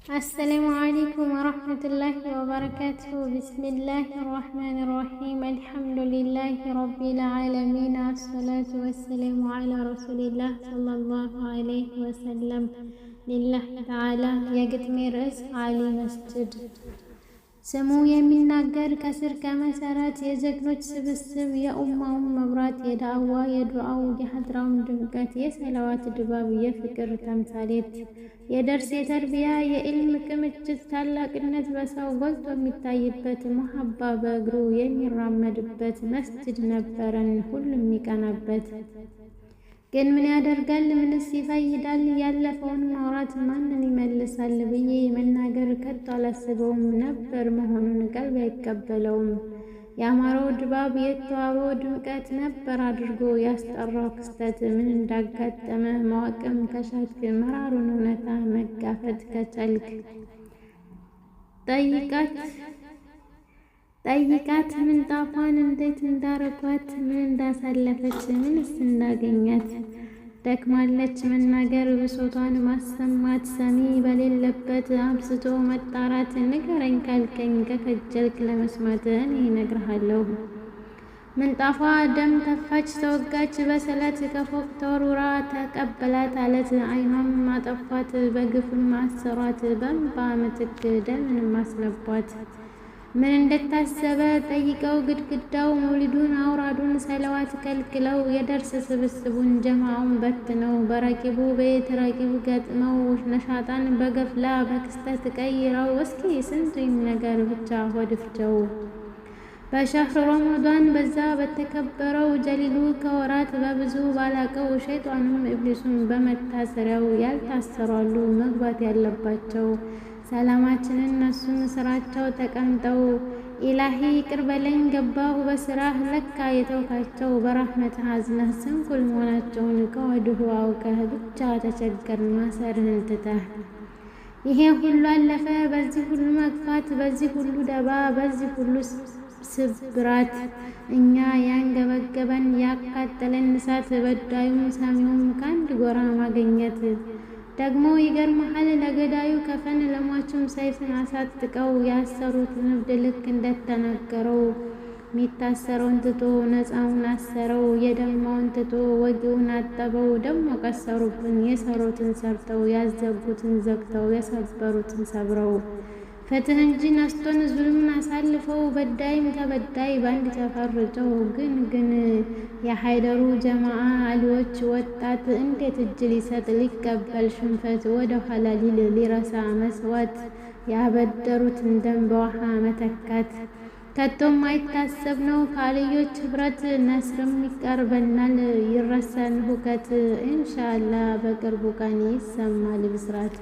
السلام عليكم ورحمة الله وبركاته. بسم الله الرحمن الرحيم. الحمد لله رب العالمين، الصلاة والسلام على رسول الله صلى الله عليه وسلم. لله تعالى የግጥሜ ርዕስ አሊ መስጂድ። ስሙ የሚናገር ከስር ከመሰረት የጀግኖች ስብስብ፣ የኡማውን መብራት፣ የዳዕዋ የዱዓው የሐድራውን ድምቀት፣ የሰላዋት ድባብ፣ የፍቅር ተምሳሌት፣ የደርስ የተርቢያ የኢልም ክምችት፣ ታላቅነት በሰው ጎልቶ የሚታይበት፣ ሙሐባ በእግሩ የሚራመድበት መስጂድ ነበረን ሁሉም የሚቀናበት። ግን ምን ያደርጋል ምንስ ይፈይዳል፣ ያለፈውን ማውራት ማንን ይመልሳል ብዬ መናገር ከቶ አላስበውም ነበር መሆኑን ቀልብ አይቀበለውም። ያማረው ድባብ የተዋበው ድምቀት ነበር አድርጎ ያስጠራው ክስተት። ምን እንዳጋጠመ ማወቅም ከቻልክ መራሩን እውነታ መጋፈጥ ከቻልክ ጠይቃት ምንጣፏን እንዴት እንዳረጓት፣ ምን እንዳሳለፈች፣ ምንስ እንዳገኛት። ደክማለች መናገር ብሶቷን ማሰማት፣ ሰሚ በሌለበት አብዝቶ መጣራት። ንገረኝ ካልከኝ ከከጀልክ ለመስማት እኔ እነግርሃለሁ። ምንጣፏ ደም ተፋች ተወጋች በስለት፣ ከፎቅ ተወርውራ ተቀበላት አለት። አይኗም ማጠፏት በግፍም አሰሯት፣ በእንባ ምትክ ደምንም አስነቧት። ምን እንደታሰበ ጠይቀው ግድግዳው መውሊዱን አውራዱን ሰለዋት ከልክለው፣ የደርስ ስብስቡን ጀማውን በትነው በረቂቡ ቤት ረቂብ ገጥመው፣ ነሻጣን በገፍላ በክስተት ቀይረው። እስኪ ስንቱን ነገር ብቻ ሆድፍቸው በሸህር ረመዷን በዛ በተከበረው ጀሊሉ ከወራት በብዙ ባላቀው፣ ሸይጣኑም ኢብሊሱን በመታሰሪያው ያልታሰሯሉ መግባት ያለባቸው። ሰላማችንን እነሱን ስራቸው ተቀምጠው፣ ኢላሂ ይቅር በለኝ ገባሁ በስራህ ለካ የተውካቸው። በራህመት አዝነህ ስንኩል መሆናቸውን ከወዲሁ አውቀህ ብቻ ተቸገርን ማሰርህን ትተህ። ይሄ ሁሉ አለፈ በዚህ ሁሉ መግፋት፣ በዚህ ሁሉ ደባ፣ በዚህ ሁሉ ስብራት። እኛ ያንገበገበን ያቃጠለን እሳት፣ በዳዩም ሰሚውም ከአንድ ጎራ ማገኘት። ደግሞ ይገርመሃል ለገዳዩ ከፈን ለሟቹም ሰይፍን አሳጥቀው፣ ያሰሩትን እብድ ልክ እንደተናገረው። ሚታሰረውን ትቶ ነፃውን አሰረው፣ የደማውን ትቶ ወጊውን አጠበው። ደግሞ ቀሰሩብን የሰሩትን ሰርተው፣ ያዘጉትን ዘግተው፣ የሰበሩትን ሰብረው። ፍትህ እንጂ ነስቶን ዙልምን አሳልፈው፣ በዳይም ተበዳይ ባንድ ተፈርጀው። ግን የሀይደሩ ጀማዓ አሊዎች ወጣት እንዴት እጅ ሊሰጥ ሊቀበል ሽንፈት፣ ወደ ኋላ ሊል ሊረሳ መስዋዕት፣ ያበደሩትን ደም በውሃ መተካት። ከቶም አይታሰብ ነው ከአልዮች ህብረት፣ ነስርም ይቀርበናል ይረሳን ሁከት። ኢንሻአላህ በቅርቡ ቀን ይሰማል ብስራት።